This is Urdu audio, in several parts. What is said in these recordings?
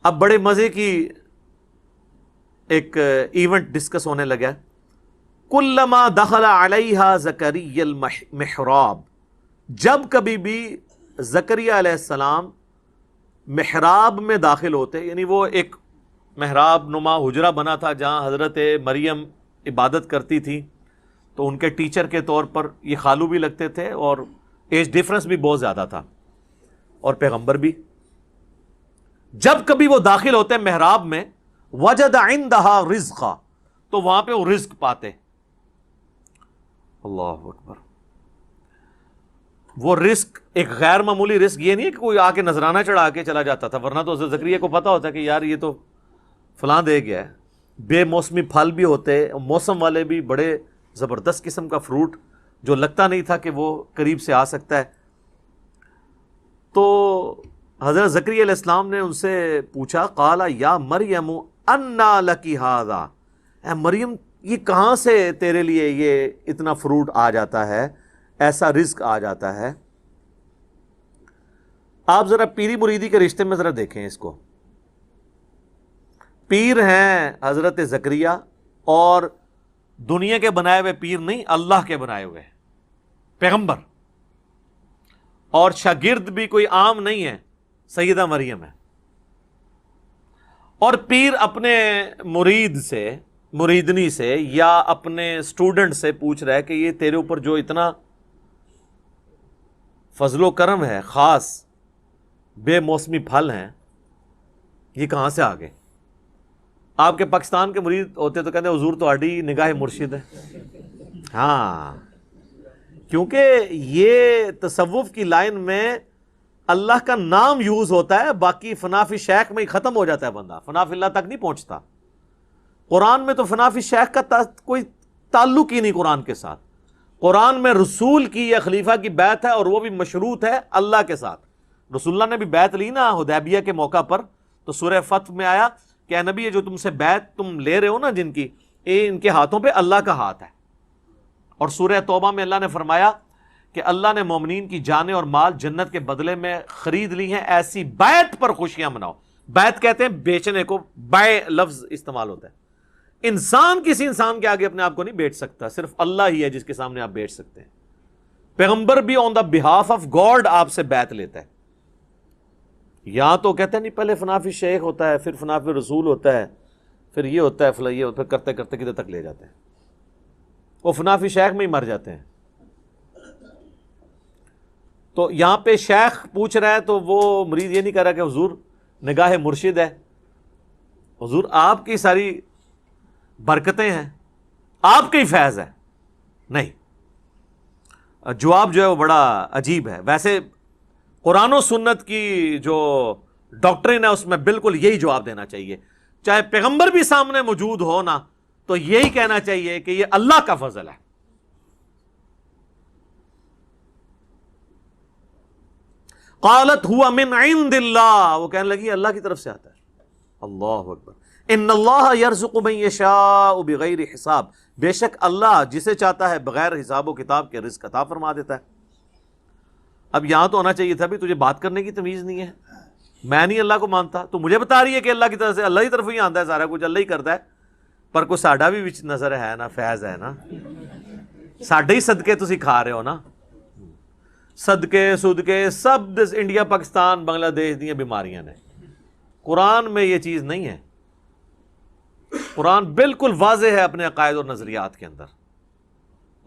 اب بڑے مزے کی ایک ایونٹ ڈسکس ہونے لگا. کلما دخل علیہا زکریا المحراب، جب کبھی بھی زکریا علیہ السلام محراب میں داخل ہوتے، یعنی وہ ایک محراب نما حجرہ بنا تھا جہاں حضرت مریم عبادت کرتی تھی، تو ان کے ٹیچر کے طور پر یہ خالو بھی لگتے تھے اور ایج ڈیفرنس بھی بہت زیادہ تھا اور پیغمبر بھی. جب کبھی وہ داخل ہوتے محراب میں، وجد عندہا رزقا، تو وہاں پہ وہ رزق پاتے. اللہ اکبر. وہ رزق ایک غیر معمولی رزق، یہ نہیں ہے کہ کوئی آ کے نذرانہ چڑھا کے چلا جاتا تھا، ورنہ تو حضرت زکریا کو پتا ہوتا کہ یار یہ تو فلاں دے گیا ہے. بے موسمی پھل بھی ہوتے، موسم والے بھی، بڑے زبردست قسم کا فروٹ جو لگتا نہیں تھا کہ وہ قریب سے آ سکتا ہے. تو حضرت زکریا علیہ السلام نے ان سے پوچھا، قال یا مریم انا لکی ھذا، اے مریم یہ کہاں سے تیرے لیے یہ اتنا فروٹ آ جاتا ہے، ایسا رزق آ جاتا ہے. آپ ذرا پیری مریدی کے رشتے میں ذرا دیکھیں اس کو. پیر ہیں حضرت زکریا، اور دنیا کے بنائے ہوئے پیر نہیں، اللہ کے بنائے ہوئے پیغمبر، اور شاگرد بھی کوئی عام نہیں ہے، سیدہ مریم ہے. اور پیر اپنے مرید سے، مریدنی سے، یا اپنے سٹوڈنٹ سے پوچھ رہا ہے کہ یہ تیرے اوپر جو اتنا فضل و کرم ہے، خاص بے موسمی پھل ہیں، یہ کہاں سے آ گئے؟ آپ کے پاکستان کے مرید ہوتے تو کہتے حضور تو آڈی نگاہ مرشد ہے. ہاں، کیونکہ یہ تصوف کی لائن میں اللہ کا نام یوز ہوتا ہے، باقی فنا فی شیخ میں ہی ختم ہو جاتا ہے بندہ، فنا فی اللہ تک نہیں پہنچتا. قرآن میں تو فنا فی شیخ کا کوئی تعلق ہی نہیں قرآن کے ساتھ. قرآن میں رسول کی یا خلیفہ کی بیعت ہے، اور وہ بھی مشروط ہے اللہ کے ساتھ. رسول اللہ نے بھی بیعت لی نا حدیبیہ کے موقع پر، تو سورہ فتح میں آیا کہ اے نبی یہ جو تم سے بیعت تم لے رہے ہو نا جن کی، ان کے ہاتھوں پہ اللہ کا ہاتھ ہے. اور سورہ توبہ میں اللہ نے فرمایا کہ اللہ نے مومنین کی جانیں اور مال جنت کے بدلے میں خرید لی ہیں، ایسی بیعت پر خوشیاں مناؤ. بیعت کہتے ہیں بیچنے کو، بائے لفظ استعمال ہوتا ہے. انسان کسی انسان کے آگے اپنے آپ کو نہیں بیچ سکتا، صرف اللہ ہی ہے جس کے سامنے آپ بیچ سکتے ہیں. پیغمبر بھی آن دا بہاف آف گاڈ آپ سے بیعت لیتا ہے. یا تو کہتے ہیں نہیں پہلے فنا فی شیخ ہوتا ہے، پھر فنا فی رسول ہوتا ہے، پھر یہ ہوتا ہے، فلاں یہ ہوتا ہے، پھر کرتے کرتے کدھر تک لے جاتے ہیں، وہ فنا فی شیخ میں ہی مر جاتے ہیں. تو یہاں پہ شیخ پوچھ رہا ہے تو وہ مرید یہ نہیں کہہ رہا کہ حضور نگاہ مرشد ہے، حضور آپ کی ساری برکتیں ہیں، آپ کا ہی فیض ہے. نہیں، جواب جو ہے وہ بڑا عجیب ہے. ویسے قرآن و سنت کی جو ڈاکٹرن ہے اس میں بالکل یہی جواب دینا چاہیے، چاہے پیغمبر بھی سامنے موجود ہو نا، تو یہی کہنا چاہیے کہ یہ اللہ کا فضل ہے. قالت ہوا من عند اللہ، وہ کہنے لگی اللہ کی طرف سے آتا ہے. اللہ اکبر. ان اللہ یرزق من یشاء بغیر حساب، بے شک اللہ جسے چاہتا ہے بغیر حساب و کتاب کے رزق عطا فرما دیتا ہے. اب یہاں تو ہونا چاہیے تھا بھی تجھے بات کرنے کی تمیز نہیں ہے، میں نہیں اللہ کو مانتا، تو مجھے بتا رہی ہے کہ اللہ کی طرف سے، اللہ کی طرف ہی آتا ہے سارا کچھ، اللہ ہی کرتا ہے. پر کوئی ساڈا بھی وچ نظر ہے نا، فیض ہے نا، ساڈے ہی صدقے تسی کھا رہے ہو نا. صدقے صدقے سب انڈیا پاکستان بنگلہ دیش دیا بیماریاں نے. قرآن میں یہ چیز نہیں ہے. قرآن بالکل واضح ہے اپنے عقائد اور نظریات کے اندر.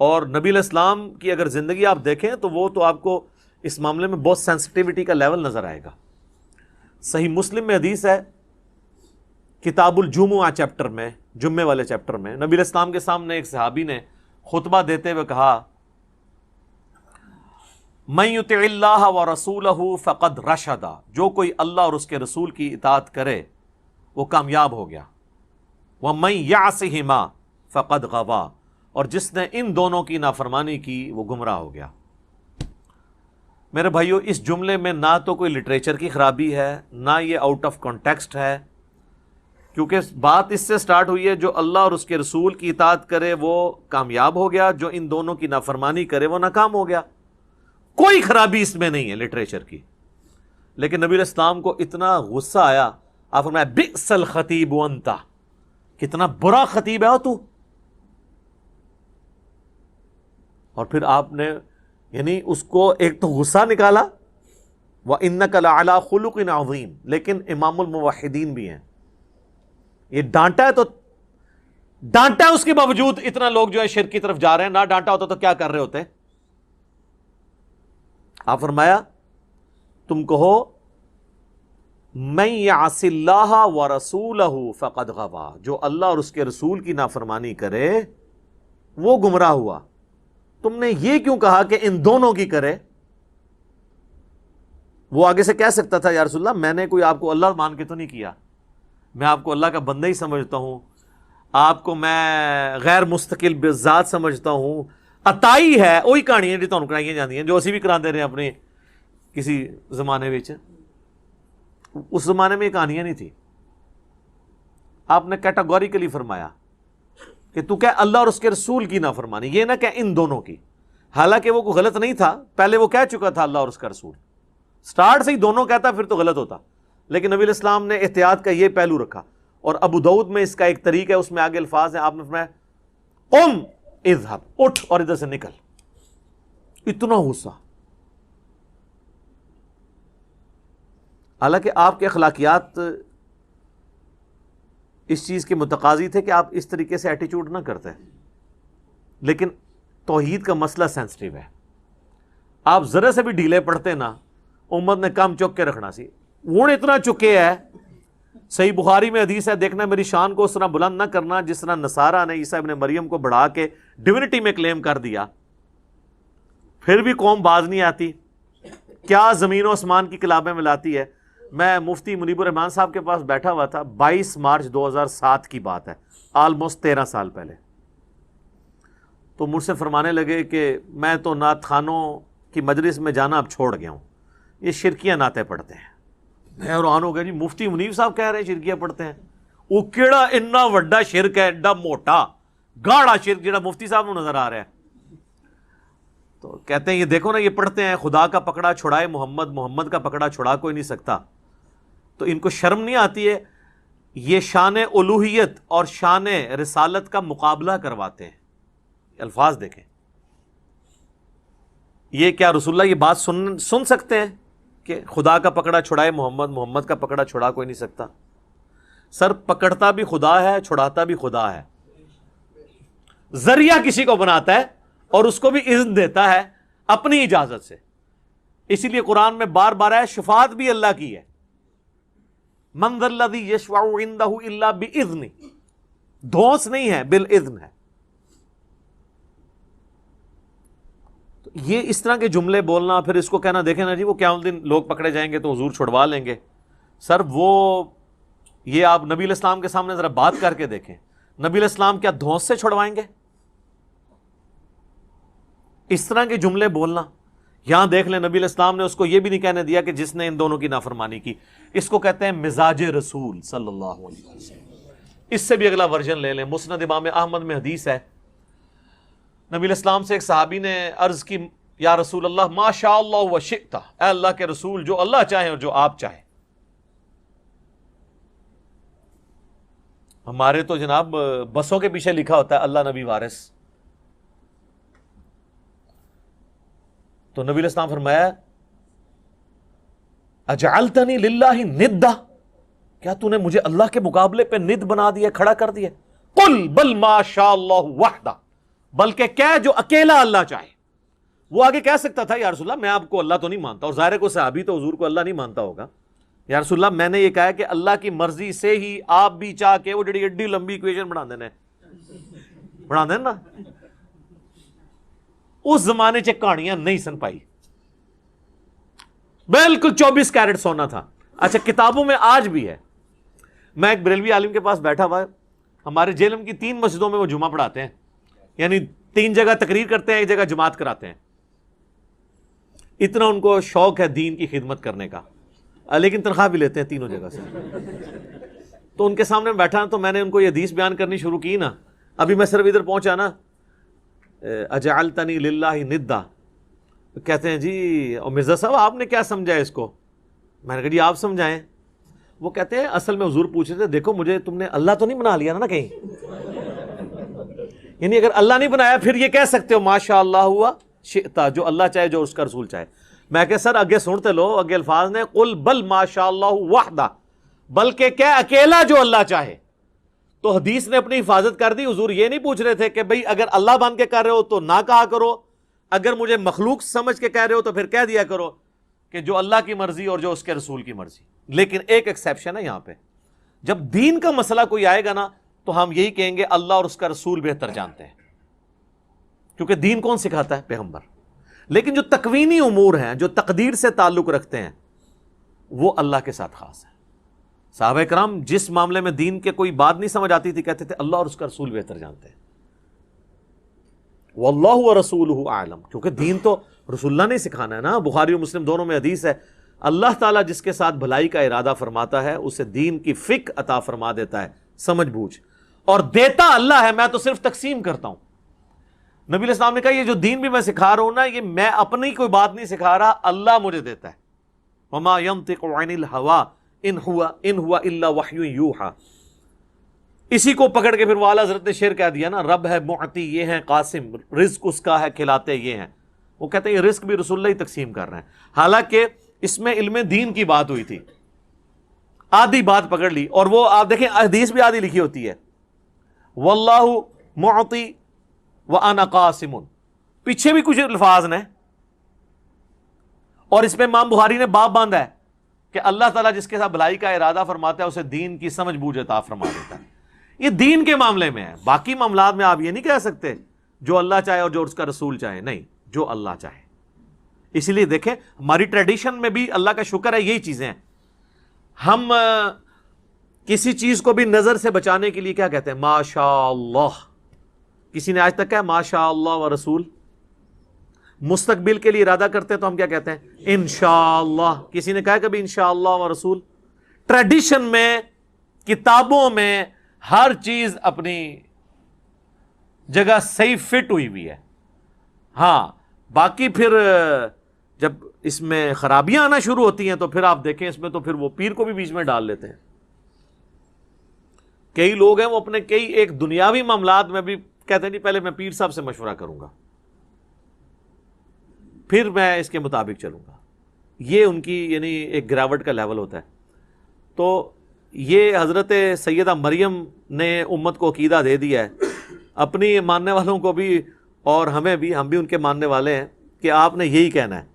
اور نبی علیہ السلام کی اگر زندگی آپ دیکھیں تو وہ تو آپ کو اس معاملے میں بہت سینسٹیوٹی کا لیول نظر آئے گا. صحیح مسلم میں حدیث ہے، کتاب الجمعہ چیپٹر میں، جمعے والے چیپٹر میں، نبی علیہ السلام کے سامنے ایک صحابی نے خطبہ دیتے ہوئے کہا، من یطع اللہ ورسولہ فقد رشد، جو کوئی اللہ اور اس کے رسول کی اطاعت کرے وہ کامیاب ہو گیا. ومن یعصہما فقد غوا، اور جس نے ان دونوں کی نافرمانی کی وہ گمراہ ہو گیا. میرے بھائیو، اس جملے میں نہ تو کوئی لٹریچر کی خرابی ہے، نہ یہ آؤٹ آف کانٹیکسٹ ہے، کیونکہ بات اس سے سٹارٹ ہوئی ہے جو اللہ اور اس کے رسول کی اطاعت کرے وہ کامیاب ہو گیا، جو ان دونوں کی نافرمانی کرے وہ ناکام ہو گیا. کوئی خرابی اس میں نہیں ہے لٹریچر کی. لیکن نبی علیہ السلام کو اتنا غصہ آیا، آپ فرمایا بئس الخطیب انت، کتنا برا خطیب ہے تو. اور پھر آپ نے یعنی اس کو ایک تو غصہ نکالا، وَإِنَّكَ لَعَلَىٰ خُلُقٍ عَظِيمٍ، لیکن امام الموحدین بھی ہیں. یہ ڈانٹا ہے تو ڈانٹا ہے، اس کے باوجود اتنا لوگ جو ہے شرک کی طرف جا رہے ہیں. نہ ڈانٹا ہوتا تو کیا کر رہے ہوتے؟ آپ فرمایا تم کہو مَن يَعْصِ اللَّهَ وَرَسُولَهُ فَقَدْ غَوَىٰ، جو اللہ اور اس کے رسول کی نافرمانی کرے وہ گمراہ ہوا. تم نے یہ کیوں کہا کہ ان دونوں کی کرے؟ وہ آگے سے کہہ سکتا تھا یا رسول اللہ میں نے کوئی آپ کو اللہ مان کے تو نہیں کیا، میں آپ کو اللہ کا بندہ ہی سمجھتا ہوں، آپ کو میں غیر مستقل بذات سمجھتا ہوں. عطائی ہے وہی کہانیاں جو تمہیں کرائی جاتی ہیں، جو اسی بھی کراتے رہے اپنے کسی زمانے میں. اس زمانے میں یہ کہانیاں نہیں تھی. آپ نے کیٹاگوریکلی فرمایا کہ تو کہہ اللہ اور اس کے رسول کی نافرمانی، یہ نہ کہ ان دونوں کی. حالانکہ وہ کوئی غلط نہیں تھا، پہلے وہ کہہ چکا تھا اللہ اور اس کا رسول، سٹارٹ سے ہی دونوں کہتا پھر تو غلط ہوتا. لیکن نبی الاسلام نے احتیاط کا یہ پہلو رکھا. اور ابو داؤد میں اس کا ایک طریقہ ہے، اس میں آگے الفاظ ہیں، آپ نے فرمایا قم اذهب، اٹھ اور ادھر سے نکل. اتنا غصہ. حالانکہ آپ کے اخلاقیات اس چیز کے متقاضی تھے کہ آپ اس طریقے سے ایٹیچیوڈ نہ کرتے، لیکن توحید کا مسئلہ سینسٹیو ہے. آپ ذرا سے بھی ڈھیلے پڑتے نا، امت نے کم چک کے رکھنا سی. ہوں اتنا چکے ہے. صحیح بخاری میں حدیث ہے، دیکھنا میری شان کو اس طرح بلند نہ کرنا جس طرح نصارہ نے عیسیٰ ابن مریم کو بڑھا کے ڈیونٹی میں کلیم کر دیا. پھر بھی قوم باز نہیں آتی. کیا زمین و آسمان کی کلابیں ملاتی ہے. میں مفتی منیب الرحمان صاحب کے پاس بیٹھا ہوا تھا، 22 مارچ 2007 کی بات ہے، آلموسٹ 13 سال پہلے. تو مجھ سے فرمانے لگے کہ میں تو نعت خانوں کی مجلس میں جانا اب چھوڑ گیا ہوں، یہ شرکیاں نعتیں پڑھتے ہیں. میں حیران ہو گیا، جی مفتی منیب صاحب کہہ رہے ہیں شرکیاں پڑھتے ہیں. وہ کیڑا اتنا وڈا شرک ہے، ایڈا موٹا گاڑا شرک جڑا مفتی صاحب کو نظر آ رہا ہے. تو کہتے ہیں یہ دیکھو نا، یہ پڑھتے ہیں خدا کا پکڑا چھڑائے محمد، محمد کا پکڑا چھڑا کوئی نہیں سکتا. تو ان کو شرم نہیں آتی ہے؟ یہ شان الوہیت اور شان رسالت کا مقابلہ کرواتے ہیں. الفاظ دیکھیں. یہ کیا رسول اللہ یہ بات سن سکتے ہیں کہ خدا کا پکڑا چھڑائے محمد، محمد کا پکڑا چھڑا کوئی نہیں سکتا؟ سر پکڑتا بھی خدا ہے، چھڑاتا بھی خدا ہے. ذریعہ کسی کو بناتا ہے اور اس کو بھی اذن دیتا ہے اپنی اجازت سے. اسی لیے قرآن میں بار بار ہے شفاعت بھی اللہ کی ہے. من ذا الذی یشفع عندہ الا باذنہ، دھونس نہیں ہے، بالاذن ہے. یہ اس طرح کے جملے بولنا، پھر اس کو کہنا دیکھیں نا جی وہ قیامت دن لوگ پکڑے جائیں گے تو حضور چھڑوا لیں گے. سر وہ یہ آپ نبی علیہ السلام کے سامنے ذرا بات کر کے دیکھیں، نبی علیہ السلام کیا دھونس سے چھڑوائیں گے؟ اس طرح کے جملے بولنا. یہاں دیکھ لیں نبی علیہ السلام نے اس کو یہ بھی نہیں کہنے دیا کہ جس نے ان دونوں کی نافرمانی کی. اس کو کہتے ہیں مزاج رسول صلی اللہ علیہ وسلم. اس سے بھی اگلا ورژن لے لیں. مسند امام احمد میں حدیث ہے، نبی علیہ السلام سے ایک صحابی نے عرض کی یا رسول اللہ ما شاء اللہ و شئت، اے اللہ کے رسول جو اللہ چاہے اور جو آپ چاہیں. ہمارے تو جناب بسوں کے پیچھے لکھا ہوتا ہے اللہ نبی وارث. تو نبی علیہ السلام فرمایا اجعلتنی للہ ندا، کیا تو نے مجھے اللہ کے مقابلے پہ ند بنا دیا، کھڑا کر دیا؟ قل بل ما شاء اللہ وحدہ، بلکہ کہہ جو اکیلا اللہ چاہے. وہ آگے کہہ سکتا تھا یا رسول اللہ میں آپ کو اللہ تو نہیں مانتا، اور ظاہر ہے کوئی صحابی تو حضور کو اللہ نہیں مانتا ہوگا. یا رسول اللہ میں نے یہ کہا ہے کہ اللہ کی مرضی سے ہی آپ بھی چاہ کے وہ جڑی ایڈی لمبی ایکویشن بنا دینا نا. اس زمانے چ کہانیاں نہیں سن پائی، بالکل 24 کیرٹ سونا تھا. اچھا کتابوں میں آج بھی ہے. میں ایک بریلوی عالم کے پاس بیٹھا ہوا ہے، ہمارے جیلم کی 3 مسجدوں میں وہ جمعہ پڑھاتے ہیں، یعنی 3 جگہ تقریر کرتے ہیں، ایک جگہ جماعت کراتے ہیں. اتنا ان کو شوق ہے دین کی خدمت کرنے کا، لیکن تنخواہ بھی لیتے ہیں تینوں جگہ سے. تو ان کے سامنے بیٹھا تو میں نے ان کو یہ حدیث بیان کرنی شروع کی نا. ابھی میں صرف ادھر پہنچا نا اجعلتنی للہ ندا، کہتے ہیں جی اور مرزا صاحب آپ نے کیا سمجھا اس کو؟ میں نے کہا جی آپ سمجھائیں. وہ کہتے ہیں اصل میں حضور پوچھ رہے تھے دیکھو مجھے تم نے اللہ تو نہیں بنا لیا نا کہیں, یعنی اگر اللہ نہیں بنایا پھر یہ کہہ سکتے ہو ماشاء اللہ ہوا شئتا, جو اللہ چاہے جو اس کا رسول چاہے. میں کہ سر اگے سنتے لو, اگے الفاظ نے قل بل ماشاء اللہ وحدہ, بلکہ کیا اکیلا جو اللہ چاہے. تو حدیث نے اپنی حفاظت کر دی. حضور یہ نہیں پوچھ رہے تھے کہ بھئی اگر اللہ بن کے کر رہے ہو تو نہ کہا کرو, اگر مجھے مخلوق سمجھ کے کہہ رہے ہو تو پھر کہہ دیا کرو کہ جو اللہ کی مرضی اور جو اس کے رسول کی مرضی. لیکن ایک ایکسیپشن ہے یہاں پہ, جب دین کا مسئلہ کوئی آئے گا نا تو ہم یہی کہیں گے اللہ اور اس کا رسول بہتر جانتے ہیں, کیونکہ دین کون سکھاتا ہے؟ پیغمبر. لیکن جو تکوینی امور ہیں, جو تقدیر سے تعلق رکھتے ہیں, وہ اللہ کے ساتھ خاص ہے. صحابہ کرام جس معاملے میں دین کے کوئی بات نہیں سمجھ آتی تھی کہتے تھے اللہ اور اس کا رسول بہتر جانتے ہیں. واللہ ورسولہ اعلم, کیونکہ دین تو رسول اللہ نے سکھانا ہے نا. بخاری و مسلم دونوں میں حدیث ہے, اللہ تعالیٰ جس کے ساتھ بھلائی کا ارادہ فرماتا ہے اسے دین کی فقہ عطا فرما دیتا ہے, سمجھ بوجھ, اور دیتا اللہ ہے, میں تو صرف تقسیم کرتا ہوں. نبی علیہ السلام نے کہا یہ جو دین بھی میں سکھا رہا ہوں نا, یہ میں اپنی کوئی بات نہیں سکھا رہا, اللہ مجھے دیتا ہے. وما ينطق عن الهوى ان ہوا الا وحی یوحى. اسی کو پکڑ کے پھر وہ اعلیٰ حضرت نے شعر کہہ دیا نا, رب ہے معطی یہ ہیں قاسم, رزق اس کا ہے کھلاتے یہ ہیں. وہ کہتے ہیں یہ رزق بھی رسول اللہ ہی تقسیم کر رہے ہیں, حالانکہ اس میں علم دین کی بات ہوئی تھی. آدھی بات پکڑ لی, اور وہ آپ دیکھیں حدیث بھی آدھی لکھی ہوتی ہے, واللہ معطی وانا قاسم, پیچھے بھی کچھ الفاظ نے, اور اس میں امام بخاری نے باب باندھا ہے کہ اللہ تعالیٰ جس کے ساتھ بھلائی کا ارادہ فرماتا ہے اسے دین کی سمجھ بوجھ عطا فرما دیتا ہے. یہ دین کے معاملے میں ہے, باقی معاملات میں آپ یہ نہیں کہہ سکتے جو اللہ چاہے اور جو اس کا رسول چاہے, نہیں, جو اللہ چاہے. اسی لیے دیکھیں ہماری ٹریڈیشن میں بھی اللہ کا شکر ہے یہی چیزیں ہیں. ہم کسی چیز کو بھی نظر سے بچانے کے لیے کیا کہتے ہیں؟ ماشاء اللہ. کسی نے آج تک کہا ماشاء اللہ و رسول؟ مستقبل کے لیے ارادہ کرتے ہیں تو ہم کیا کہتے ہیں؟ انشاءاللہ. کسی نے کہا کبھی انشاءاللہ و رسول؟ ٹریڈیشن میں, کتابوں میں ہر چیز اپنی جگہ صحیح فٹ ہوئی ہوئی ہے. ہاں باقی پھر جب اس میں خرابیاں آنا شروع ہوتی ہیں تو پھر آپ دیکھیں اس میں تو پھر وہ پیر کو بھی بیچ میں ڈال لیتے ہیں. کئی لوگ ہیں وہ اپنے کئی ایک دنیاوی معاملات میں بھی کہتے ہیں نہیں پہلے میں پیر صاحب سے مشورہ کروں گا پھر میں اس کے مطابق چلوں گا. یہ ان کی یعنی ایک گراوٹ کا لیول ہوتا ہے. تو یہ حضرت سیدہ مریم نے امت کو عقیدہ دے دیا ہے, اپنی ماننے والوں کو بھی اور ہمیں بھی, ہم بھی ان کے ماننے والے ہیں کہ آپ نے یہی کہنا ہے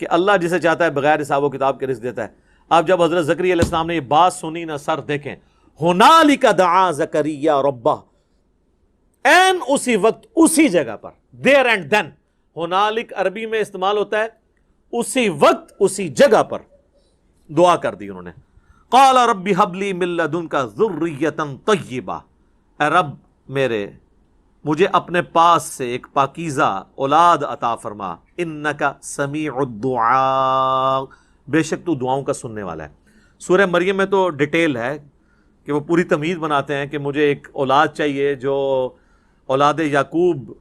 کہ اللہ جسے چاہتا ہے بغیر حساب و کتاب کے رزق دیتا ہے. آپ جب حضرت زکریا علیہ السلام نے یہ بات سنی نا, سر دیکھیں, ہنالک دعا زکریا ربہ, این اسی وقت اسی جگہ پر, دیر اینڈ دین. ہنالک عربی میں استعمال ہوتا ہے اسی وقت اسی جگہ پر دعا کر دی انہوں نے. قال رب هب لي من لدنك ذرية طیبہ, اے رب میرے مجھے اپنے پاس سے ایک پاکیزہ اولاد عطا فرما, انک سمیع الدعاء, بے شک تو دعاؤں کا سننے والا ہے. سورہ مریم میں تو ڈیٹیل ہے کہ وہ پوری تمہید بناتے ہیں کہ مجھے ایک اولاد چاہیے جو اولاد یعقوب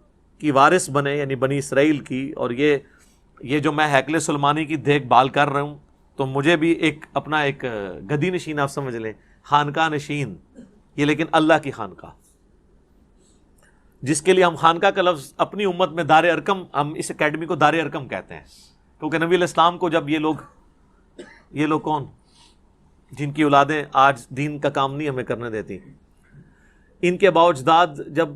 کی وارث بنے, یعنی بنی اسرائیل کی, اور یہ جو میں ہیکل سلمانی کی دیکھ بھال کر رہا ہوں تو مجھے بھی ایک اپنا ایک گدی نشین آپ سمجھ لیں, خانقاہ نشین, یہ لیکن اللہ کی خانقاہ, جس کے لیے ہم خانقاہ کا لفظ اپنی امت میں دار ارکم, ہم اس اکیڈمی کو دار ارکم کہتے ہیں, کیونکہ نبی علیہ السلام کو جب یہ لوگ کون جن کی اولادیں آج دین کا کام نہیں ہمیں کرنے دیتی, ان کے باوجداد جب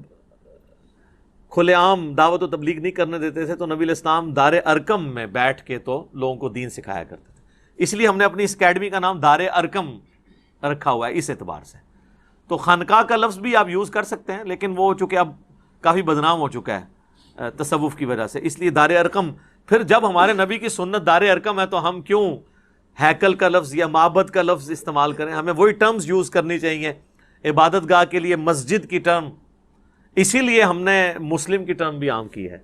کھلے عام دعوت و تبلیغ نہیں کرنے دیتے تھے تو نبی علیہ السلام دار ارکم میں بیٹھ کے تو لوگوں کو دین سکھایا کرتے تھے. اس لیے ہم نے اپنی اس اکیڈمی کا نام دار ارکم رکھا ہوا ہے اس اعتبار سے. تو خانقاہ کا لفظ بھی آپ یوز کر سکتے ہیں, لیکن وہ چونکہ اب کافی بدنام ہو چکا ہے تصوف کی وجہ سے, اس لیے دار ارکم. پھر جب ہمارے نبی کی سنت دار ارکم ہے تو ہم کیوں ہیکل کا لفظ یا معبد کا لفظ استعمال کریں؟ ہمیں وہی ٹرمز یوز کرنی چاہیے. عبادت گاہ کے لیے مسجد کی ٹرم, اسی لیے ہم نے مسلم کی ٹرم بھی عام کی ہے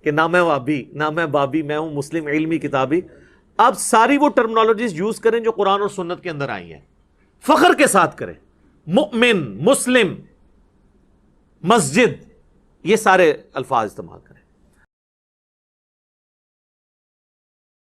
کہ نہ میں وابی نہ میں بابی, میں ہوں مسلم علمی کتابی. آپ ساری وہ ٹرمنالوجیز یوز کریں جو قرآن اور سنت کے اندر آئی ہیں, فخر کے ساتھ کریں. مؤمن, مسلم, مسجد, یہ سارے الفاظ استعمال کریں.